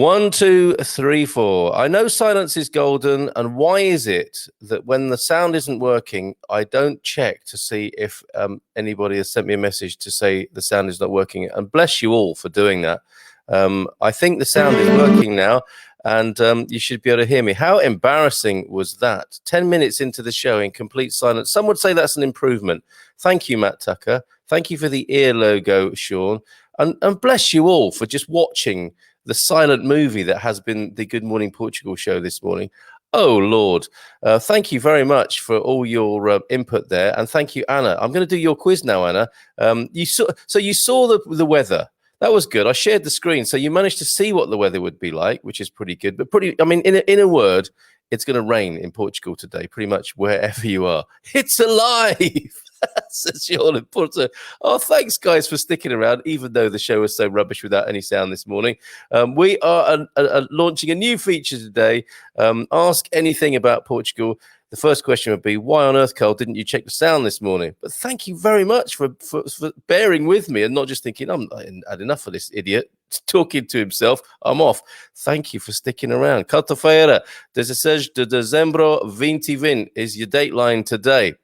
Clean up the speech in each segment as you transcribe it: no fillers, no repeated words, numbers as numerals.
1, 2, 3, 4. I know silence is golden, and why is it that when the sound isn't working, I don't check to see if anybody has sent me a message to say the sound is not working? And bless you all for doing that. I think the sound is working now, and you should be able to hear me. How embarrassing was that? 10 minutes into the show in complete silence. Some would say that's an improvement. Thank you, Matt Tucker. Thank you for the ear logo, Sean. And bless you all for just watching the silent movie that has been the Good Morning Portugal show this morning. Oh, Lord. Thank you very much for all your input there. And thank you, Anna. I'm going to do your quiz now, Anna. You saw the weather. That was good. I shared the screen. So you managed to see what the weather would be like, which is pretty good. But in a word, it's going to rain in Portugal today, pretty much wherever you are. It's alive. Says Sean in Porto. Oh, thanks, guys, for sticking around, even though the show was so rubbish without any sound this morning. We are launching a new feature today. Ask anything about Portugal. The first question would be, why on earth, Carl, didn't you check the sound this morning? But thank you very much for bearing with me and not just thinking, I had enough of this idiot talking to himself. I'm off. Thank you for sticking around. Quarta-feira, 16 de dezembro 2020 is your dateline today.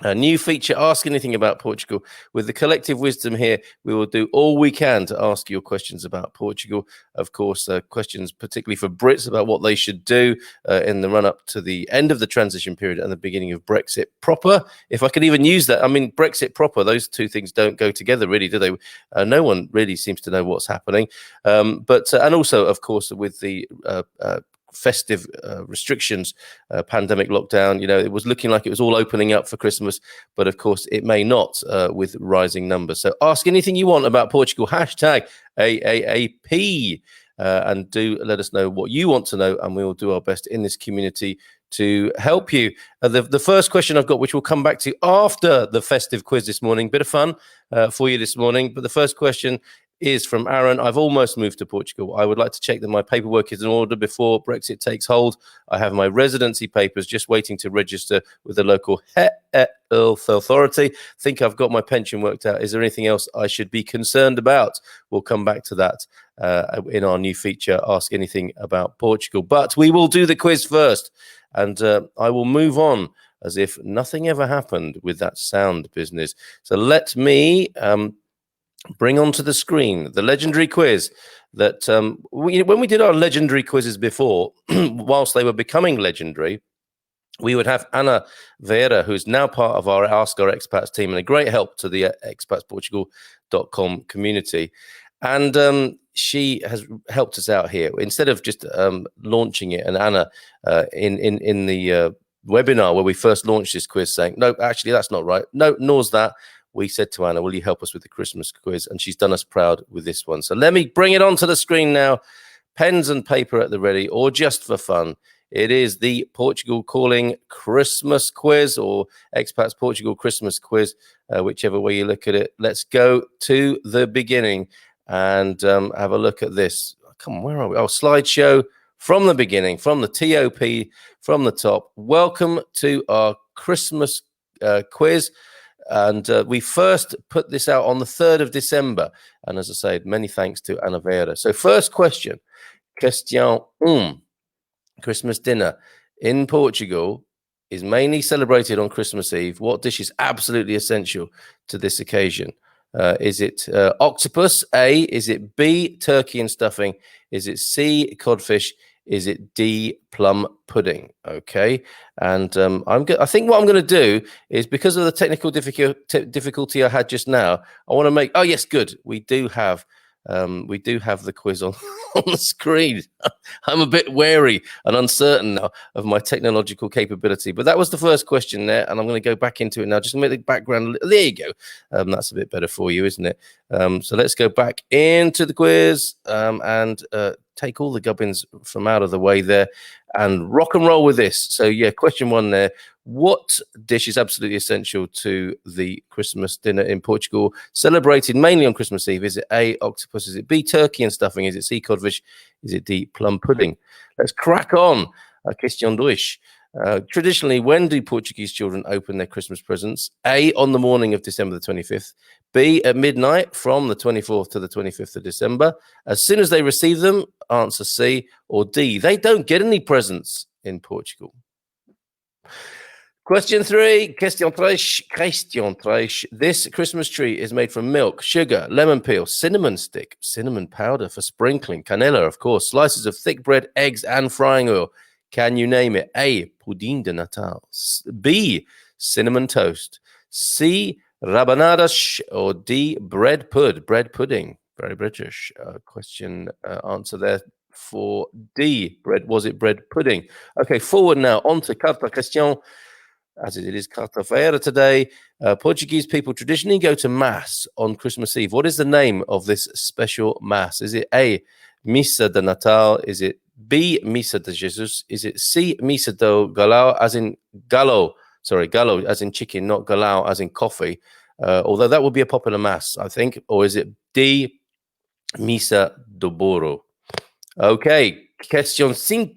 A new feature, Ask Anything About Portugal. With the collective wisdom here, we will do all we can to ask your questions about Portugal. Of course, questions particularly for Brits about what they should do in the run-up to the end of the transition period and the beginning of Brexit proper. If I could even use that, I mean, Brexit proper, those two things don't go together really, do they? No one really seems to know what's happening. And also, of course, with the festive restrictions, pandemic lockdown, it was looking like it was all opening up for Christmas, but of course it may not with rising numbers. So ask anything you want about Portugal, hashtag AAAP, and do let us know what you want to know, and we will do our best in this community to help you. The first question I've got, which we'll come back to after the festive quiz this morning, bit of fun for you this morning, but the first question is from Aaron. I've almost moved to Portugal. I would like to check that my paperwork is in order before Brexit takes hold. I have my residency papers just waiting to register with the local health authority. Think I've got my pension worked out. Is there anything else I should be concerned about? We'll come back to that in our new feature, Ask Anything About Portugal. But we will do the quiz first, and I will move on as if nothing ever happened with that sound business. So let me bring onto the screen the legendary quiz that when we did our legendary quizzes before, whilst they were becoming legendary, we would have Ana Vera, who's now part of our Ask Our Expats team and a great help to the expatsportugal.com community. And she has helped us out here. Instead of just launching it, and Anna in the webinar where we first launched this quiz saying, no, actually, that's not right. No, nor's that. We said to Anna, will you help us with the Christmas quiz? And she's done us proud with this one. So let me bring it onto the screen now. Pens and paper at the ready, or just for fun. It is the Portugal Calling Christmas quiz, or Expats Portugal Christmas quiz, whichever way you look at it. Let's go to the beginning and have a look at this. Come on, where are we? Oh, slideshow from the beginning, from the TOP, from the top. Welcome to our Christmas quiz. And we first put this out on the 3rd of December. And as I said, many thanks to Ana Vera. So first question, question 1. Christmas dinner in Portugal is mainly celebrated on Christmas Eve. What dish is absolutely essential to this occasion? Is it octopus, A? Is it B, turkey and stuffing? Is it C, codfish? Is it D, plum pudding? Okay, and I think what I'm going to do is, because of the technical difficulty I had just now, I want to make. Oh yes, good. We do have the quiz on on the screen. I'm a bit wary and uncertain now of my technological capability, but that was the first question there, and I'm going to go back into it now. Just to make the background. There you go. That's a bit better for you, isn't it? So let's go back into the quiz and take all the gubbins from out of the way there and rock and roll with this. So yeah, question 1 there. What dish is absolutely essential to the Christmas dinner in Portugal, celebrated mainly on Christmas Eve? Is it A, octopus? Is it B, turkey and stuffing? Is it C, codfish? Is it D, plum pudding? Let's crack on. Question 2. Traditionally, when do Portuguese children open their Christmas presents? A, on the morning of December the 25th. B, at midnight from the 24th to the 25th of December. As soon as they receive them, answer C. Or D, they don't get any presents in Portugal. Question 3, question 3. This Christmas tree is made from milk, sugar, lemon peel, cinnamon stick, cinnamon powder for sprinkling, canela, of course, slices of thick bread, eggs, and frying oil. Can you name it? A, pudim de Natal. B, cinnamon toast. C, rabanadas. Or D, bread pudding. Very British. Answer there for D, bread. Was it bread pudding? Okay, forward now. On to Carta Question. As it is Quarta-feira today, Portuguese people traditionally go to Mass on Christmas Eve. What is the name of this special Mass? Is it A, Missa de Natal? Is it B, Missa de Jesus? Is it C, Missa do Galao, as in gallo, as in chicken, not galao, as in coffee? Although that would be a popular Mass, I think. Or is it D, Missa do Boro? Okay, question 5.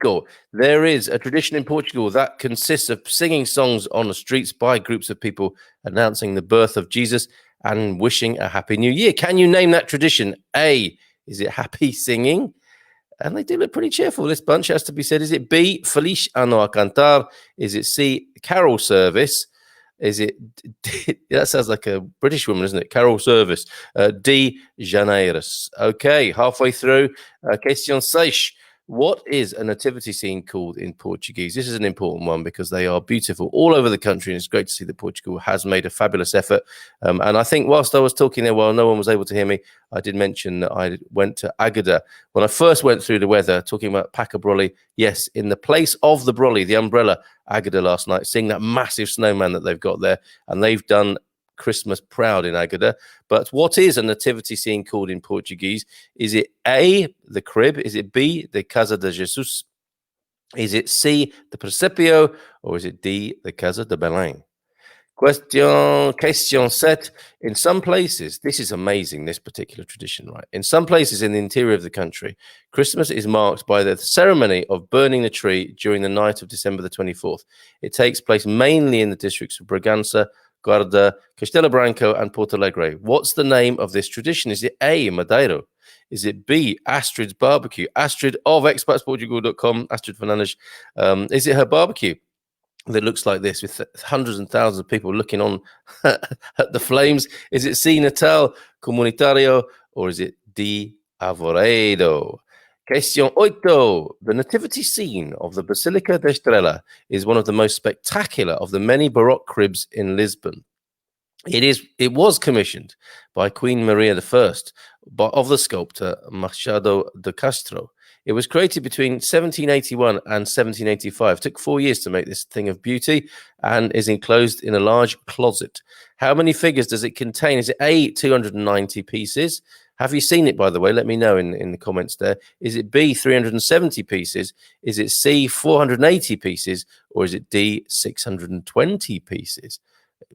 There is a tradition in Portugal that consists of singing songs on the streets by groups of people announcing the birth of Jesus and wishing a happy new year. Can you name that tradition? A, is it happy singing? And they do look pretty cheerful, this bunch, has to be said. Is it B, Feliz Ano a Cantar? Is it C, carol service? Is it D, that sounds like a British woman, isn't it? Carol service. D, Janeiras. Okay, halfway through. Question 6. What is a nativity scene called in Portuguese? This is an important one because they are beautiful all over the country, and it's great to see that Portugal has made a fabulous effort. And I think whilst I was talking there, while no one was able to hear me, I did mention that I went to Agada. When I first went through the weather, talking about Paca Brolly, yes, in the place of the brolly, the umbrella, Agada last night, seeing that massive snowman that they've got there, and they've done Christmas proud in Agada. But what is a nativity scene called in Portuguese? Is it A, the crib? Is it B, the Casa de Jesus? Is it C, the Presepio? Or is it D, the Casa de Belém? Question 7. In some places, this is amazing, this particular tradition, right? In some places in the interior of the country, Christmas is marked by the ceremony of burning the tree during the night of December the 24th. It takes place mainly in the districts of Bragança, Guarda, Castelo Branco, and Porto Alegre. What's the name of this tradition? Is it A, Madeiro? Is it B, Astrid's barbecue? Astrid of expatsportugal.com, Astrid Fernandes. Is it her barbecue that looks like this with hundreds and thousands of people looking on at the flames? Is it C, Natal Comunitario? Or is it D, Arvoredo? Question 8. The nativity scene of the Basilica da Estrela is one of the most spectacular of the many Baroque cribs in Lisbon. It was commissioned by Queen Maria I of the sculptor Machado de Castro. It was created between 1781 and 1785. It took 4 years to make this thing of beauty and is enclosed in a large closet. How many figures does it contain? Is it A, 290 pieces? Have you seen it, by the way? Let me know in the comments there. Is it B, 370 pieces? Is it C, 480 pieces? Or is it D, 620 pieces?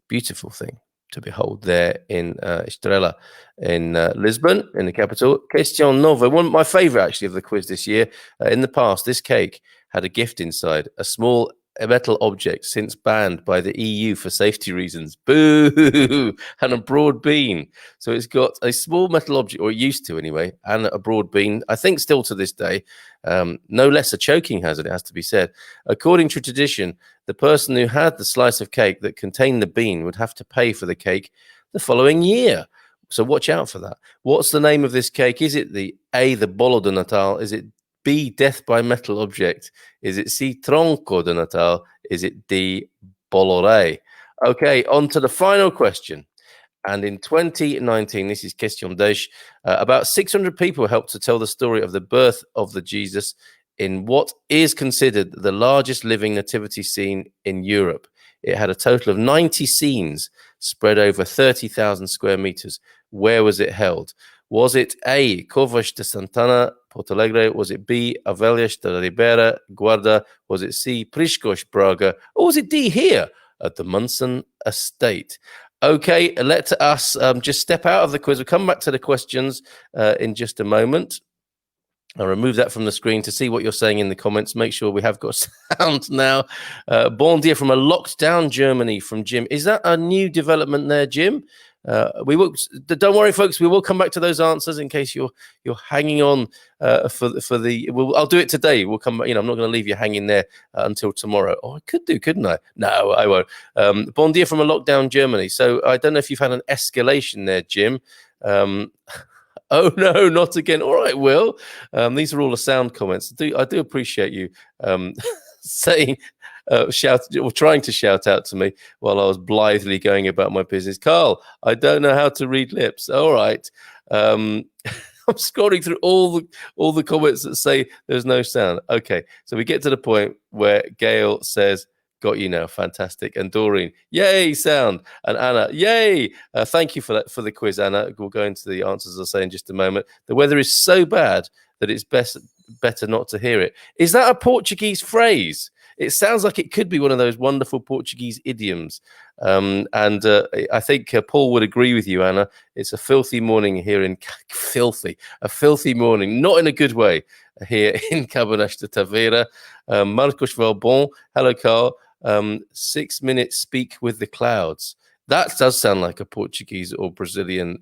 Beautiful thing to behold there in Estrela in Lisbon, in the capital. Question 9. One of my favorite, actually, of the quiz this year. In the past, this cake had a gift inside, a small metal object since banned by the EU for safety reasons. Boo! And a broad bean. So it's got a small metal object, or it used to anyway, and a broad bean. I think still to this day, no less a choking hazard, it has to be said. According to tradition, the person who had the slice of cake that contained the bean would have to pay for the cake the following year. So watch out for that. What's the name of this cake? Is it the A, the Bolo de Natal? Is it B, death by metal object? Is it C, tronco de Natal? Is it D, bolore? Okay, on to the final question. And in 2019, this is Question 10, about 600 people helped to tell the story of the birth of the Jesus in what is considered the largest living nativity scene in Europe. It had a total of 90 scenes spread over 30,000 square meters. Where was it held? Was it A, Covas de Santana, Porto Alegre? Was it B, Avelhas de Ribeira, Guarda? Was it C, Priscos, Braga? Or was it D, here at the Munson Estate? Okay, let us just step out of the quiz. We'll come back to the questions in just a moment. I'll remove that from the screen to see what you're saying in the comments. Make sure we have got sound now. Bon dia from a locked down Germany from Jim. Is that a new development there, Jim? We will. Don't worry, folks. We will come back to those answers in case you're hanging on for the. I'll do it today. We'll come. I'm not going to leave you hanging there until tomorrow. Oh, I could do, couldn't I? No, I won't. Bon dia from a lockdown Germany. So I don't know if you've had an escalation there, Jim. Oh no, not again. All right, Will. These are all the sound comments. I do appreciate you saying, shout or trying to shout out to me while I was blithely going about my business. Carl, I don't know how to read lips. All right. I'm scrolling through all the comments that say there's no sound. Okay, so we get to the point where Gail says, "Got you now, fantastic." And Doreen, yay, sound. And Anna, yay. Thank you for that, for the quiz, Anna. We'll go into the answers, I'll say in just a moment. The weather is so bad that it's better not to hear it. Is that a Portuguese phrase? It sounds like it could be one of those wonderful Portuguese idioms. And I think Paul would agree with you, Anna. It's a filthy morning here in a filthy morning, not in a good way, here in Cabernet de Tavera. Marcos Valbon, hello, Carl. 6 minutes speak with the clouds. That does sound like a Portuguese or Brazilian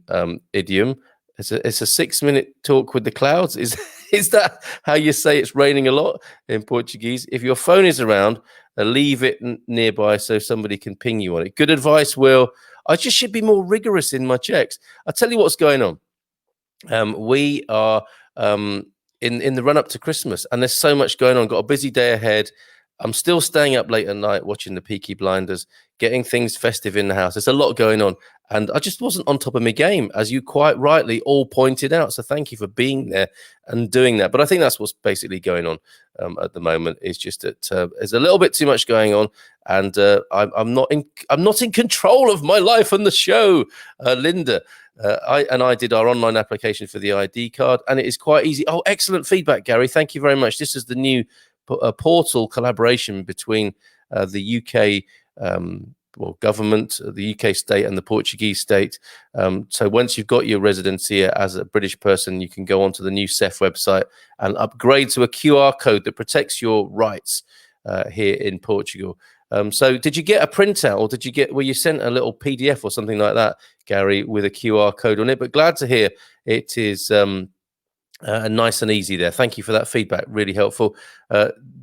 idiom. It's a 6 minute talk with the clouds. Is that how you say it's raining a lot in Portuguese? If your phone is around, leave it nearby so somebody can ping you on it. Good advice, Will. I just should be more rigorous in my checks. I'll tell you what's going on. We are in the run up to Christmas, and there's so much going on. Got a busy day ahead. I'm still staying up late at night watching the Peaky Blinders, getting things festive in the house. There's a lot going on, and I just wasn't on top of my game, as you quite rightly all pointed out. So thank you for being there and doing that. But I think that's what's basically going on at the moment. Is just that there's a little bit too much going on, and I'm not in control of my life and the show, Linda. I did our online application for the ID card, and it is quite easy. Oh, excellent feedback, Gary. Thank you very much. This is the new portal collaboration between the UK government, the UK state, and the Portuguese state. So once you've got your residency as a British person, you can go onto the new CEF website and upgrade to a QR code that protects your rights here in Portugal. So did you get a printout, or were you sent a little PDF or something like that, Gary, with a QR code on it? But glad to hear it is nice and easy there. Thank you for that feedback. Really helpful.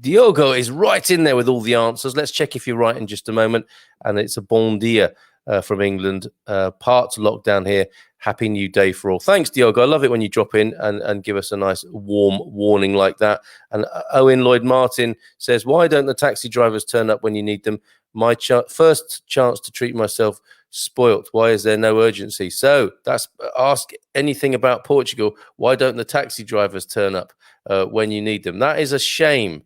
Diogo is right in there with all the answers. Let's check if you're right in just a moment. And it's a bon dia from England. Part lockdown here. Happy New Day for all. Thanks, Diogo. I love it when you drop in and give us a nice warm warning like that. And Owen Lloyd Martin says, why don't the taxi drivers turn up when you need them? My first chance to treat myself spoilt. Why is there no urgency? So that's ask anything about Portugal. Why don't the taxi drivers turn up when you need them? That is a shame.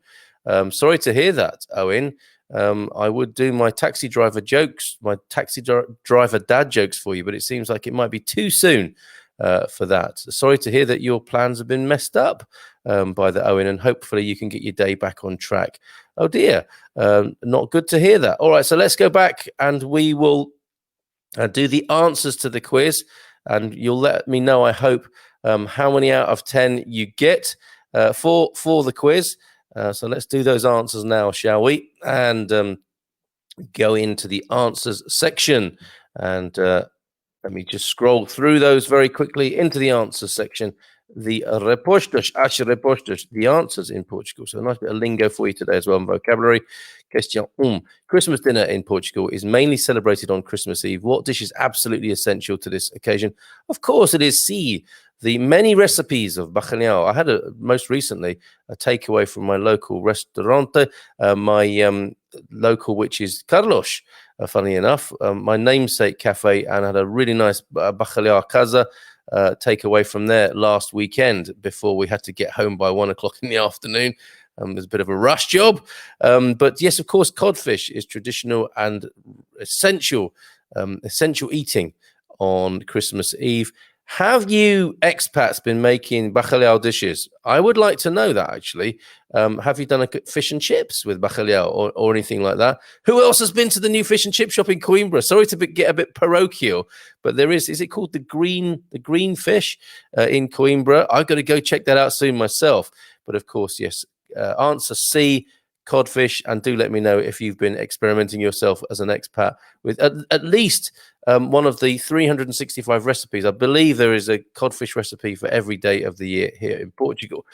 Sorry to hear that, Owen. I would do my taxi driver jokes, my taxi driver dad jokes for you, but it seems like it might be too soon for that. Sorry to hear that your plans have been messed up by the Owen, and hopefully you can get your day back on track. Oh dear, not good to hear that. All right, so let's go back and we will do the answers to the quiz, and you'll let me know, I hope, how many out of 10 you get for the quiz. So let's do those answers now, shall we? And go into the answers section. And let me just scroll through those very quickly into the answers section. The respostas, the answers in Portugal. So a nice bit of lingo for you today as well, and vocabulary. Question 1. Christmas dinner in Portugal is mainly celebrated on Christmas Eve. What dish is absolutely essential to this occasion? Of course, it is the many recipes of bacalhau. I had most recently a takeaway from my local restaurante, my local, which is Carlos, funny enough, my namesake cafe, and had a really nice bacalhau casa takeaway from there last weekend before we had to get home by 1 o'clock in the afternoon. It was a bit of a rush job. But yes, of course, codfish is traditional and essential eating on Christmas Eve. Have you expats been making bacalhau dishes? I would like to know that, actually. Have you done a fish and chips with bacalhau or anything like that? Who else has been to the new fish and chip shop in Coimbra? Sorry to get a bit parochial, but there is it called the green fish in Coimbra? I've got to go check that out soon myself. But of course, yes, answer C, codfish, and do let me know if you've been experimenting yourself as an expat with at least one of the 365 recipes. I believe there is a codfish recipe for every day of the year here in Portugal.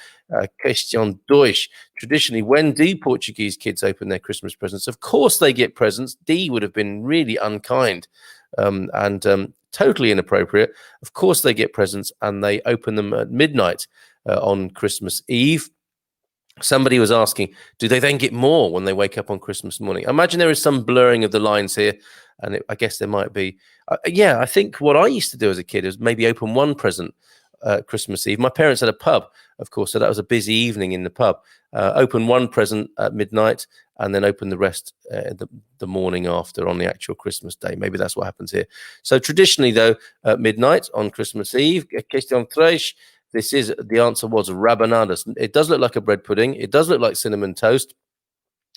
Question dois. Traditionally, when do Portuguese kids open their Christmas presents? Of course they get presents. D would have been really unkind and totally inappropriate. Of course they get presents and they open them at midnight on Christmas Eve. Somebody was asking, do they then get more when they wake up on Christmas morning? I imagine there is some blurring of the lines here, and I guess there might be. Yeah, I think what I used to do as a kid is maybe open one present Christmas Eve. My parents had a pub, of course, so that was a busy evening in the pub. Open one present at midnight and then open the rest the morning after on the actual Christmas day. Maybe that's what happens here. So traditionally, though, at midnight on Christmas Eve, question 3. The answer was rabanadas. It does look like a bread pudding. It does look like cinnamon toast.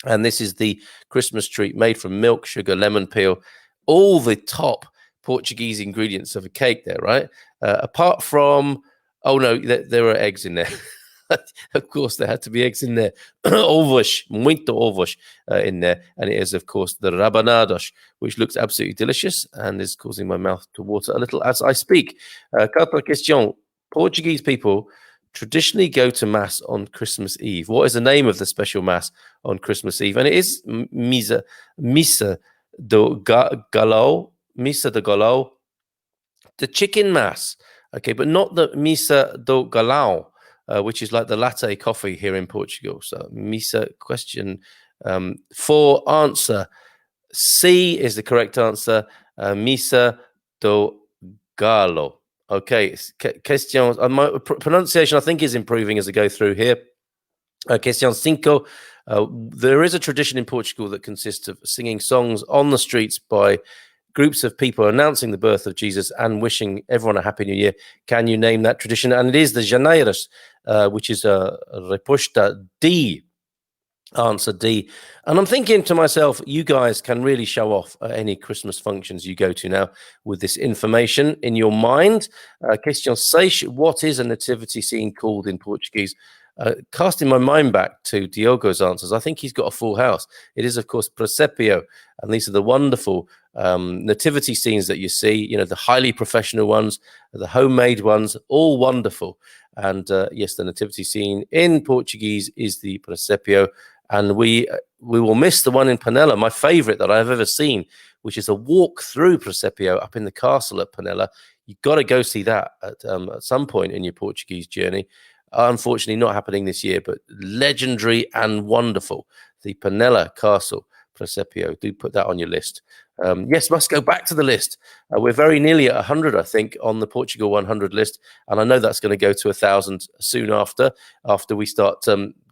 And this is the Christmas treat made from milk, sugar, lemon peel, all the top Portuguese ingredients of a cake there, right? Apart from, oh no, there are eggs in there. Of course, there had to be eggs in there. Ovos, muito ovos in there. And it is, of course, the rabanadas, which looks absolutely delicious and is causing my mouth to water a little as I speak. Quatre question. Portuguese people traditionally go to mass on Christmas Eve. What is the name of the special mass on Christmas Eve? And it is Missa do Galo, the chicken mass. Okay, but not the Missa do Galão, which is like the latte coffee here in Portugal. So Missa question 4 answer. C is the correct answer. Missa do Galo. Okay, questions. My pronunciation, I think, is improving as I go through here. Question 5. There is a tradition in Portugal that consists of singing songs on the streets by groups of people announcing the birth of Jesus and wishing everyone a happy new year. Can you name that tradition? And it is the Janeiras, which is a resposta D. Answer D. And I'm thinking to myself, you guys can really show off at any Christmas functions you go to now with this information in your mind. Question 6. What is a nativity scene called in Portuguese? Casting my mind back to Diogo's answers, I think he's got a full house. It is, of course, presepio. And these are the wonderful nativity scenes that you see, you know, the highly professional ones, the homemade ones, all wonderful. And yes, the nativity scene in Portuguese is the presepio. And we will miss the one in Panella, my favorite that I've ever seen, which is a walk through presepio up in the castle at Panella. You've got to go see that at some point in your Portuguese journey. Unfortunately, not happening this year, but legendary and wonderful. The Panella Castle presepio. Do put that on your list. Yes, must go back to the list. We're very nearly at 100, I think, on the Portugal 100 list. And I know that's going to go to 1,000 soon after we start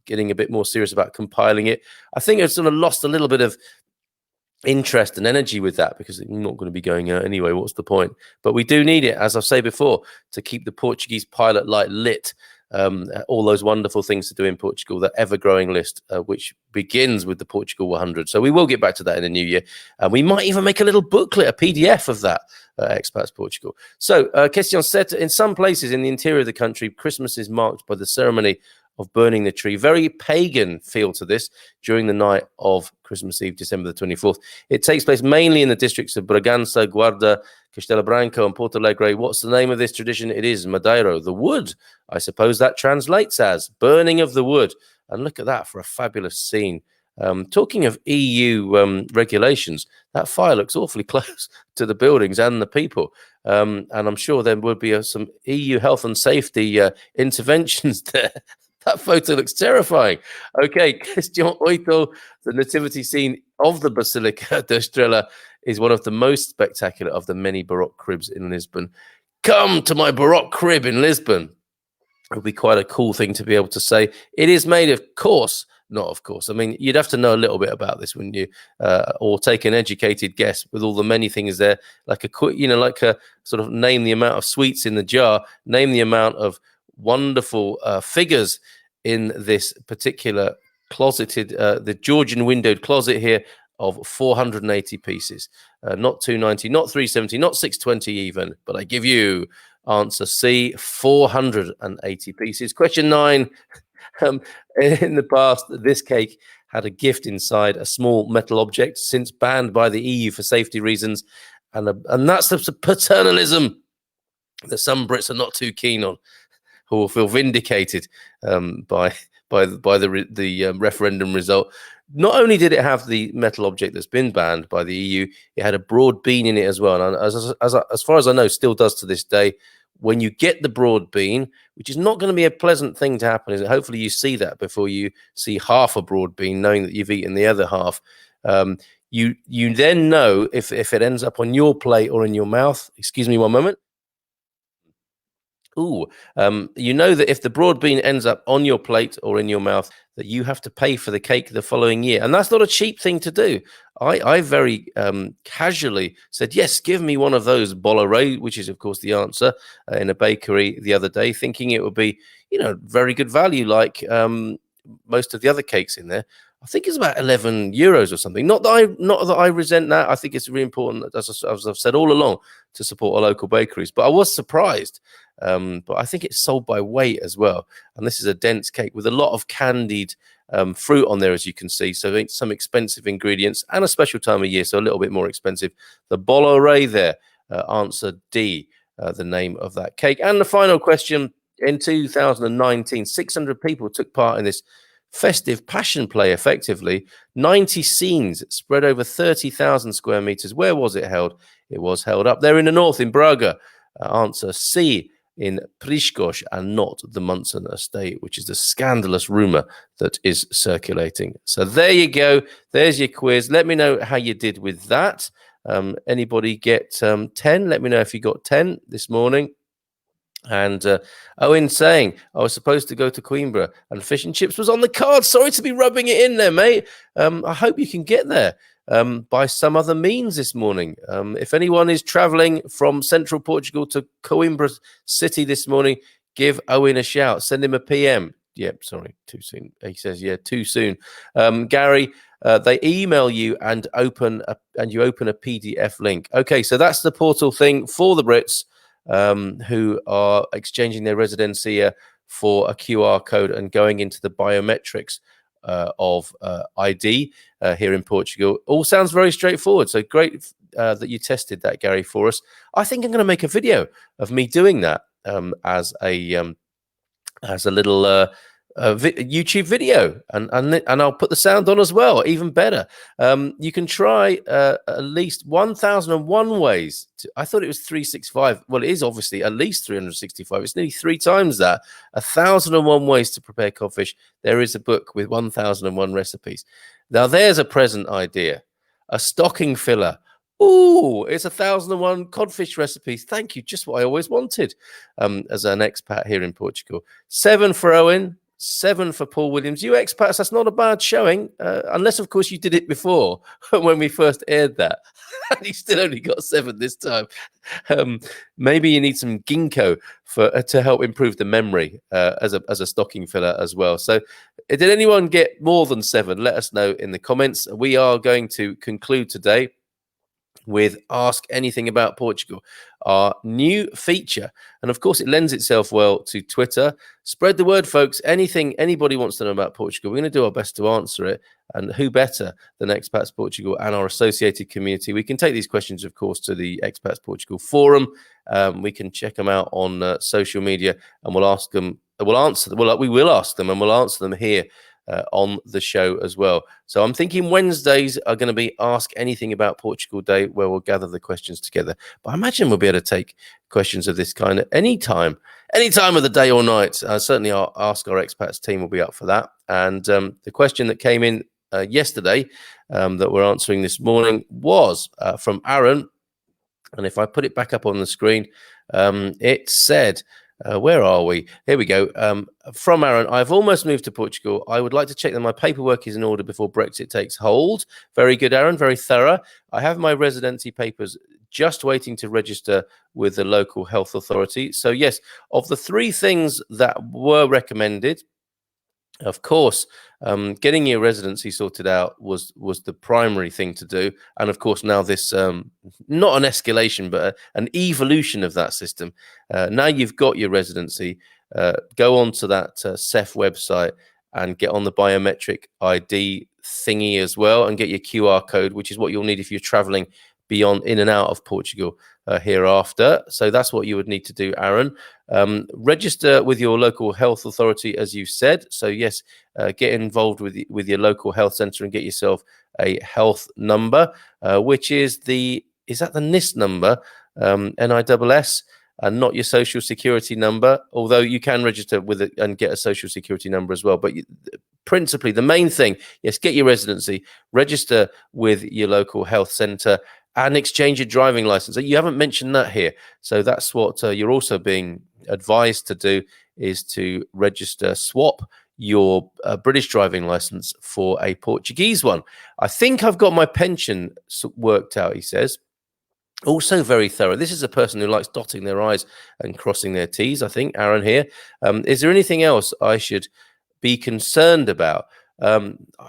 getting a bit more serious about compiling it. I think I've sort of lost a little bit of interest and energy with that because I'm not going to be going out anyway. What's the point? But we do need it, as I've said before, to keep the Portuguese pilot light lit. All those wonderful things to do in Portugal, the ever-growing list, which begins with the Portugal 100. So we will get back to that in the new year. And we might even make a little booklet, a PDF of that, Expats Portugal. So, question 7. In some places in the interior of the country, Christmas is marked by the ceremony of burning the tree. Very pagan feel to this during the night of Christmas Eve, December the 24th. It takes place mainly in the districts of Bragança, Guarda, Castelo Branco, and Porto Alegre. What's the name of this tradition? It is Madeiro, the wood. I suppose that translates as burning of the wood. And look at that for a fabulous scene. Talking of EU regulations, that fire looks awfully close to the buildings and the people. And I'm sure there would be some EU health and safety interventions there. That photo looks terrifying. Okay, question 8. The nativity scene of the Basilica da Estrela is one of the most spectacular of the many Baroque cribs in Lisbon. Come to my Baroque crib in Lisbon. It would be quite a cool thing to be able to say. It is made, of course, not, of course. I mean, you'd have to know a little bit about this, wouldn't you? Or take an educated guess with all the many things there, like a quick, like a sort of name the amount of sweets in the jar, name the amount of wonderful figures in this particular closeted, the Georgian windowed closet here of 480 pieces. Not 290, not 370, not 620 even, but I give you answer C, 480 pieces. Question 9. In the past, this cake had a gift inside, a small metal object, since banned by the EU for safety reasons. And that's the paternalism that some Brits are not too keen on, who will feel vindicated by the referendum result. Not only did it have the metal object that's been banned by the EU, it had a broad bean in it as well. And as far as I know, still does to this day. When you get the broad bean, which is not going to be a pleasant thing to happen, is it? Hopefully you see that before you see half a broad bean, knowing that you've eaten the other half. You then know if it ends up on your plate or in your mouth. Excuse me one moment. Ooh, you know that if the broad bean ends up on your plate or in your mouth, that you have to pay for the cake the following year. And that's not a cheap thing to do. I very casually said, yes, give me one of those Bolloré, which is, of course, the answer, in a bakery the other day, thinking it would be, very good value, like most of the other cakes in there. I think it's about 11 euros or something. Not that I resent that. I think it's really important, as I've said all along, to support our local bakeries. But I was surprised. But I think it's sold by weight as well. And this is a dense cake with a lot of candied fruit on there, as you can see. So some expensive ingredients and a special time of year, so a little bit more expensive. The Bolloré there, answer D, the name of that cake. And the final question, in 2019, 600 people took part in this festive passion play, effectively. 90 scenes spread over 30,000 square meters. Where was it held? It was held up there in the north, in Braga. Answer C, in Priscos, and not the Munson estate, which is the scandalous rumor that is circulating. So there you go. There's your quiz. Let me know how you did with that. Anybody get 10? Let me know if you got 10 this morning. And Owen saying, I was supposed to go to Coimbra and fish and chips was on the card. Sorry to be rubbing it in there, mate. I hope you can get there by some other means this morning. If anyone is traveling from central Portugal to Coimbra city this morning, give Owen a shout. Send him a PM. Yep, sorry, too soon. He says, yeah, too soon. Gary, they email you and you open a PDF link. Okay, so that's the portal thing for the Brits who are exchanging their residencia for a QR code and going into the biometrics of ID here in Portugal. All sounds very straightforward. So great that you tested that, Gary, for us. I think I'm going to make a video of me doing that as a little YouTube video, and I'll put the sound on as well, even better. You can try at least 1001 ways I thought it was 365. Well, it is obviously at least 365. It's nearly 3 times that. 1001 ways to prepare codfish. There is a book with 1001 recipes. Now there's a present idea, a stocking filler. Ooh, it's 1001 codfish recipes. Thank you, just what I always wanted as an expat here in Portugal. 7 for Owen, 7 for Paul Williams. You expats, that's not a bad showing, unless, of course, you did it before when we first aired that. And you still only got 7 this time. Maybe you need some ginkgo to help improve the memory as a stocking filler as well. So did anyone get more than 7? Let us know in the comments. We are going to conclude today with Ask Anything About Portugal, our new feature. And of course, it lends itself well to Twitter. Spread the word, folks. Anything anybody wants to know about Portugal, we're going to do our best to answer it. And who better than Expats Portugal and our associated community? We can take these questions, of course, to the Expats Portugal forum. We can check them out on social media, and we'll ask them. We'll answer them. We will ask them, and we'll answer them here on the show as well. So I'm thinking Wednesdays are going to be Ask Anything About Portugal Day, where we'll gather the questions together. But I imagine we'll be able to take questions of this kind at any time of the day or night. Certainly our Ask Our Expats team will be up for that. And the question that came in yesterday that we're answering this morning was from Aaron. And if I put it back up on the screen, it said, Where are we? Here we go. From Aaron, I've almost moved to Portugal. I would like to check that my paperwork is in order before Brexit takes hold. Very good, Aaron. Very thorough. I have my residency papers just waiting to register with the local health authority. So, yes, of the three things that were recommended, of course, getting your residency sorted out was the primary thing to do, and of course now this not an escalation but an evolution of that system. Now you've got your residency, go on to that CEF website and get on the biometric ID thingy as well, and get your QR code, which is what you'll need if you're traveling beyond in and out of Portugal hereafter. So that's what you would need to do, Aaron. Register with your local health authority, as you said. So yes, get involved with your local health centre and get yourself a health number, which is the NIS number, NISS, and not your social security number. Although you can register with it and get a social security number as well. But principally, the main thing, yes, get your residency, register with your local health centre, and exchange your driving license. You haven't mentioned that here. So that's what you're also being advised to do, is to register, swap your British driving license for a Portuguese one. I think I've got my pension worked out, he says. Also very thorough. This is a person who likes dotting their I's and crossing their T's, I think, Aaron here. Is there anything else I should be concerned about?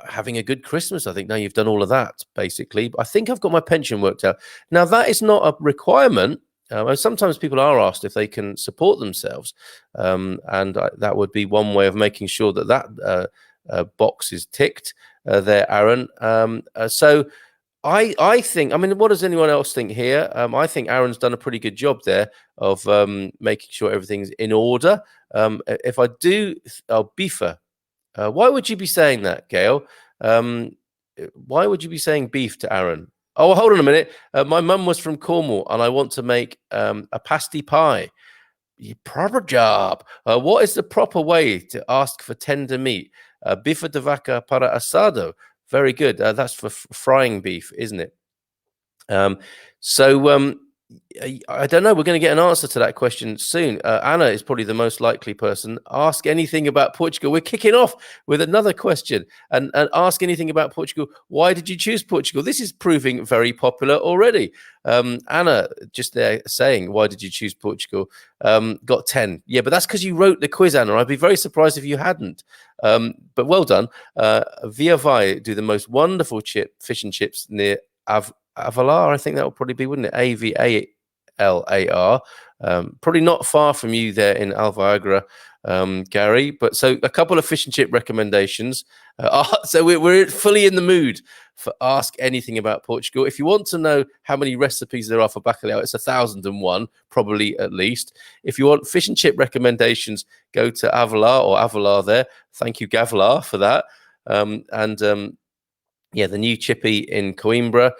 Having a good Christmas, I think. Now you've done all of that, basically. I think I've got my pension worked out. Now, that is not a requirement. Sometimes people are asked if they can support themselves, and that would be one way of making sure that box is ticked there, Aaron. So I think, I mean, what does anyone else think here? I think Aaron's done a pretty good job there of making sure everything's in order. If I do, Bifa. Why would you be saying that, Gail? Why would you be saying beef to Aaron? Oh, hold on a minute. My mum was from Cornwall, and I want to make a pasty pie. Proper job. What is the proper way to ask for tender meat? Bifa de vaca para asado. Very good. That's for frying beef, isn't it? I don't know. We're going to get an answer to that question soon. Anna is probably the most likely person. Ask anything about Portugal. We're kicking off with another question, and ask anything about Portugal. Why did you choose Portugal? This is proving very popular already. Anna, just there saying, why did you choose Portugal? Got 10. Yeah, but that's because you wrote the quiz, Anna. I'd be very surprised if you hadn't. But well done. Via Vai do the most wonderful fish and chips near Avalar, I think that would probably be, wouldn't it? Avalar. Probably not far from you there in Alvagra, Gary. But so a couple of fish and chip recommendations. So we're fully in the mood for Ask Anything About Portugal. If you want to know how many recipes there are for bacalhau, it's 1,001, probably at least. If you want fish and chip recommendations, go to Avalar there. Thank you, Gavalar, for that. Yeah, the new chippy in Coimbra.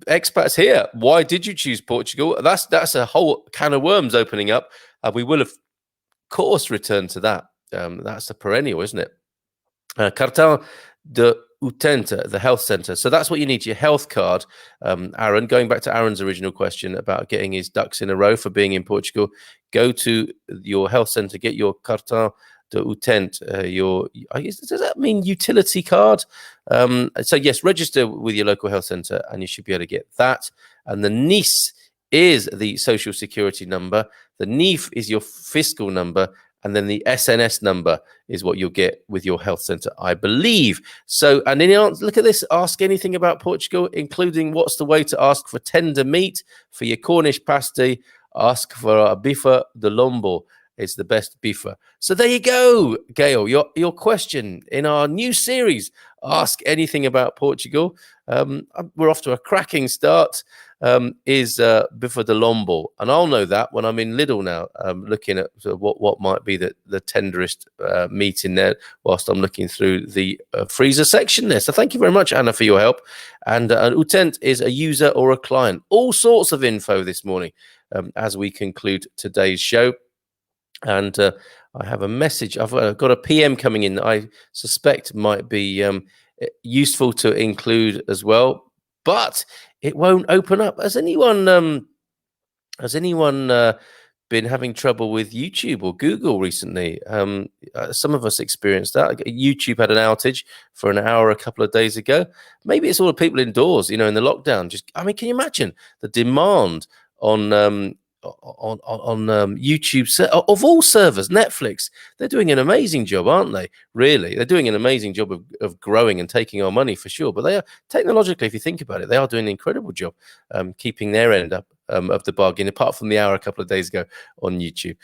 Expats here. Why did you choose Portugal? That's a whole can of worms opening up. We will, of course, return to that. That's a perennial, isn't it? Cartão de Utente, the health centre. So that's what you need, your health card. Aaron, going back to Aaron's original question about getting his ducks in a row for being in Portugal, go to your health centre, get your Cartão de Utente, does that mean utility card? So yes, register with your local health centre and you should be able to get that. And the NIS is the social security number. The NIF is your fiscal number. And then the SNS number is what you'll get with your health centre, I believe. So, and then look at this, Ask Anything About Portugal, including what's the way to ask for tender meat for your Cornish pasty. Ask for a bifa de lombo. It's the best bifa. So there you go, Gail. Your question in our new series, Ask Anything About Portugal. We're off to a cracking start. Is bifa de lombo, and I'll know that when I'm in Lidl now, looking at what might be the tenderest meat in there, whilst I'm looking through the freezer section there. So thank you very much, Anna, for your help. And an utent is a user or a client. All sorts of info this morning as we conclude today's show. And I have a message. I've got a PM coming in that I suspect might be useful to include as well, but it won't open up. Has anyone been having trouble with YouTube or Google recently. Some of us experienced that. YouTube had an outage for an hour a couple of days ago. Maybe it's all the people indoors, in the lockdown. Can you imagine the demand on YouTube of all servers? Netflix, they're doing an amazing job, aren't they? Really, they're doing an amazing job of growing and taking our money for sure. But they are technologically, if you think about it, they are doing an incredible job keeping their end up of the bargain, apart from the hour a couple of days ago on YouTube.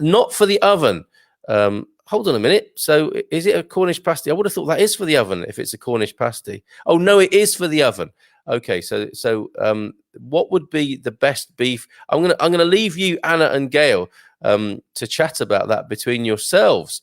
Not for the oven. Hold on a minute. So is it a Cornish pasty? I would have thought that is for the oven if it's a Cornish pasty. Oh no, it is for the oven. Okay, so what would be the best beef? I'm gonna leave you, Anna and Gail, to chat about that between yourselves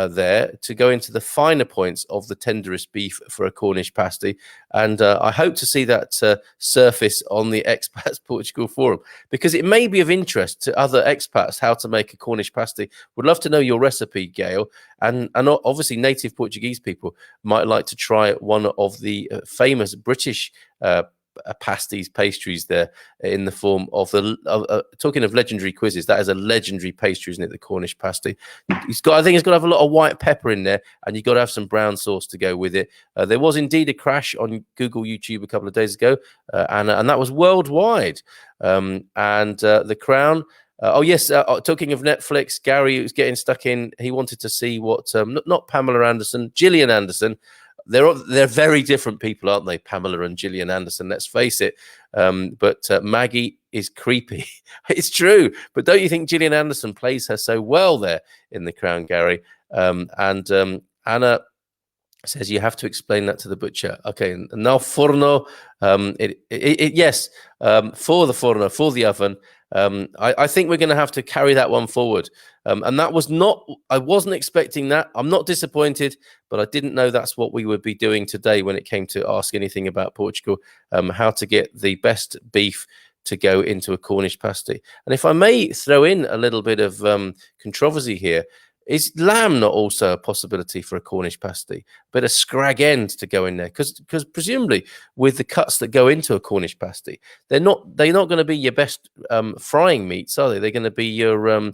there, to go into the finer points of the tenderest beef for a Cornish pasty. And I hope to see that surface on the Expats Portugal forum, because it may be of interest to other expats how to make a Cornish pasty. Would love to know your recipe, Gail. And obviously native Portuguese people might like to try one of the famous British pasties, pastries there, in the form of talking of legendary quizzes, that is a legendary pastry, isn't it? The Cornish pasty. I think it's got to have a lot of white pepper in there, and you've got to have some brown sauce to go with it. There was indeed a crash on Google YouTube a couple of days ago, and that was worldwide. The Crown. Oh yes, talking of Netflix, Gary was getting stuck in. He wanted to see what not Pamela Anderson, Gillian Anderson. They're very different people, aren't they? Pamela and Gillian Anderson, let's face it. But Maggie is creepy. It's true. But don't you think Gillian Anderson plays her so well there in The Crown, Gary? Anna says you have to explain that to the butcher. Okay, now forno. Yes, for the forno, for the oven. I think we're going to have to carry that one forward. And that was not, I wasn't expecting that. I'm not disappointed, but I didn't know that's what we would be doing today when it came to ask anything about Portugal, how to get the best beef to go into a Cornish pasty. And if I may throw in a little bit of controversy here, is lamb not also a possibility for a Cornish pasty? A bit of scrag end to go in there, because presumably with the cuts that go into a Cornish pasty, they're not going to be your best frying meats, are they? They're going to be your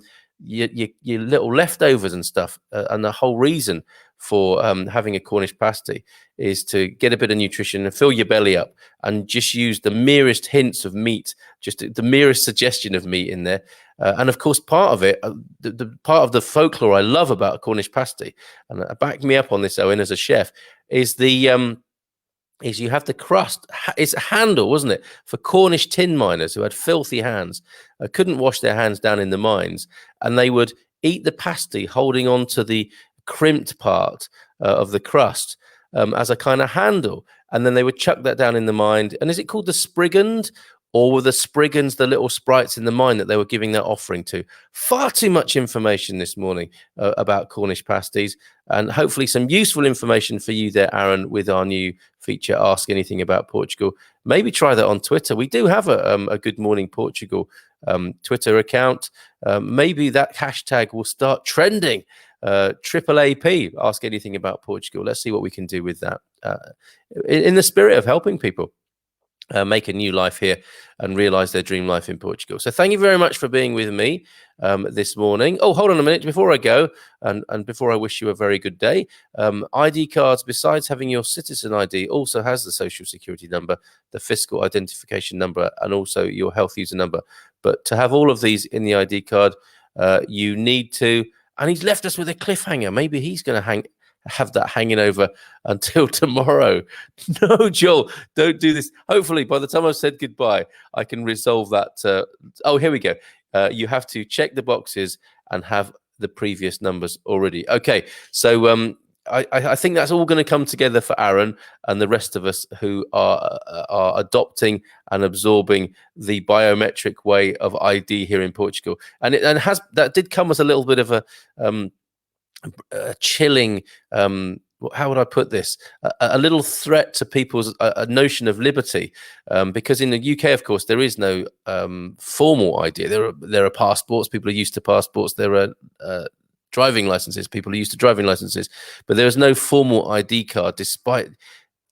little leftovers and stuff. And the whole reason for having a Cornish pasty is to get a bit of nutrition and fill your belly up, and just use the merest hints of meat, just the merest suggestion of meat in there. And of course, part of it, the part of the folklore I love about a Cornish pasty, and back me up on this, Owen, as a chef, is is you have the crust. It's a handle, wasn't it, for Cornish tin miners who had filthy hands, couldn't wash their hands down in the mines, and they would eat the pasty holding on to the crimped part of the crust as a kind of handle, and then they would chuck that down in the mine. And is it called the sprigand? Or were the spriggans the little sprites in the mine that they were giving that offering to? Far too much information this morning about Cornish pasties, and hopefully some useful information for you there, Aaron, with our new feature, Ask Anything About Portugal. Maybe try that on Twitter. We do have a Good Morning Portugal Twitter account. Maybe that hashtag will start trending. Triple AP, Ask Anything About Portugal. Let's see what we can do with that in the spirit of helping people make a new life here and realize their dream life in Portugal. So thank you very much for being with me this morning. Oh, hold on a minute before I go, and before I wish you a very good day. ID cards, besides having your citizen ID, also has the social security number, the fiscal identification number, and also your health user number. But to have all of these in the ID card, you need to, and he's left us with a cliffhanger. Maybe he's going to have that hanging over until tomorrow. No, Joel, don't do this. Hopefully, by the time I've said goodbye, I can resolve that. Oh, here we go. You have to check the boxes and have the previous numbers already. Okay, so I think that's all going to come together for Aaron and the rest of us who are adopting and absorbing the biometric way of ID here in Portugal. And that did come as a little bit of a chilling, how would I put this, a little threat to people's a notion of liberty, because in the UK, of course, there is no formal ID. There are passports. People are used to passports. There are driving licenses. People are used to driving licenses, but there is no formal ID card, despite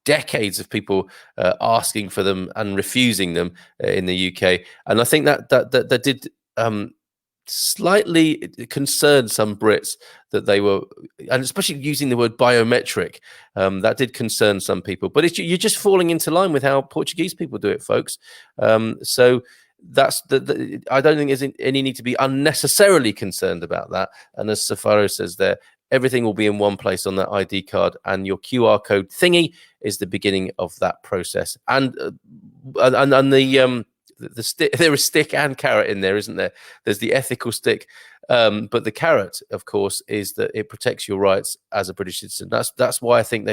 decades of people asking for them and refusing them in the UK. And I think that did slightly concerned some Brits that they were, and especially using the word biometric, that did concern some people. But you're just falling into line with how Portuguese people do it, folks. So that's I don't think there's any need to be unnecessarily concerned about that. And as Safaro says there, everything will be in one place on that ID card, and your QR code thingy is the beginning of that process. And the stick, there is stick and carrot in there, isn't there? There's the ethical stick, but the carrot, of course, is that it protects your rights as a British citizen. That's why I think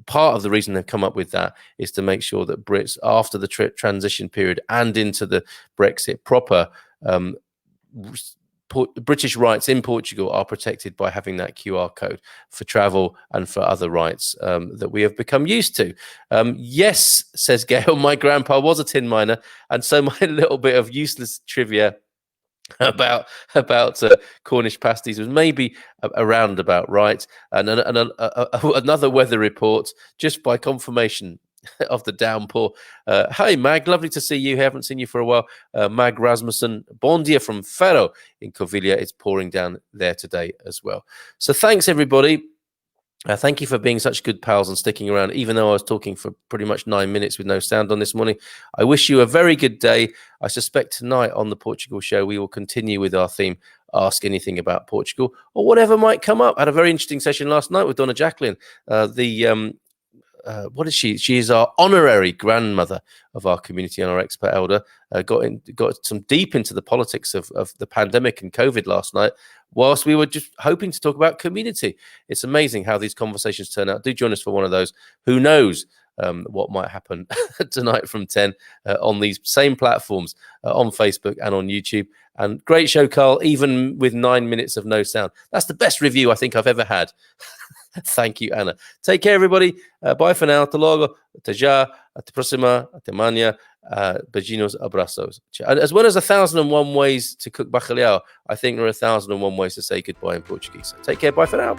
part of the reason they've come up with that is to make sure that Brits, after the transition period and into the Brexit proper, British rights in Portugal are protected by having that QR code for travel and for other rights that we have become used to. Yes, says Gail, my grandpa was a tin miner, and so my little bit of useless trivia about Cornish pasties was maybe around about right. And another weather report, just by confirmation of the downpour. Hi, Mag, lovely to see you. Haven't seen you for a while. Mag Rasmussen, bon dia from Faro in Covilha. It's pouring down there today as well. So thanks, everybody. Thank you for being such good pals and sticking around, even though I was talking for pretty much 9 minutes with no sound on this morning. I wish you a very good day. I suspect tonight on the Portugal show, we will continue with our theme, Ask Anything About Portugal, or whatever might come up. I had a very interesting session last night with Donna Jacqueline, what is she? She is our honorary grandmother of our community and our expert elder. Got some deep into the politics of the pandemic and COVID last night, whilst we were just hoping to talk about community. It's amazing how these conversations turn out. Do join us for one of those. Who knows what might happen tonight from 10 on these same platforms, on Facebook and on YouTube. And great show, Carl, even with 9 minutes of no sound. That's the best review I think I've ever had. Thank you, Anna. Take care, everybody. Bye for now. Até logo. Até já. Até próxima. Até amanhã. Beijinhos, abraços. And as well as 1,001 ways to cook bacalhau, I think there are 1,001 ways to say goodbye in Portuguese. So take care. Bye for now.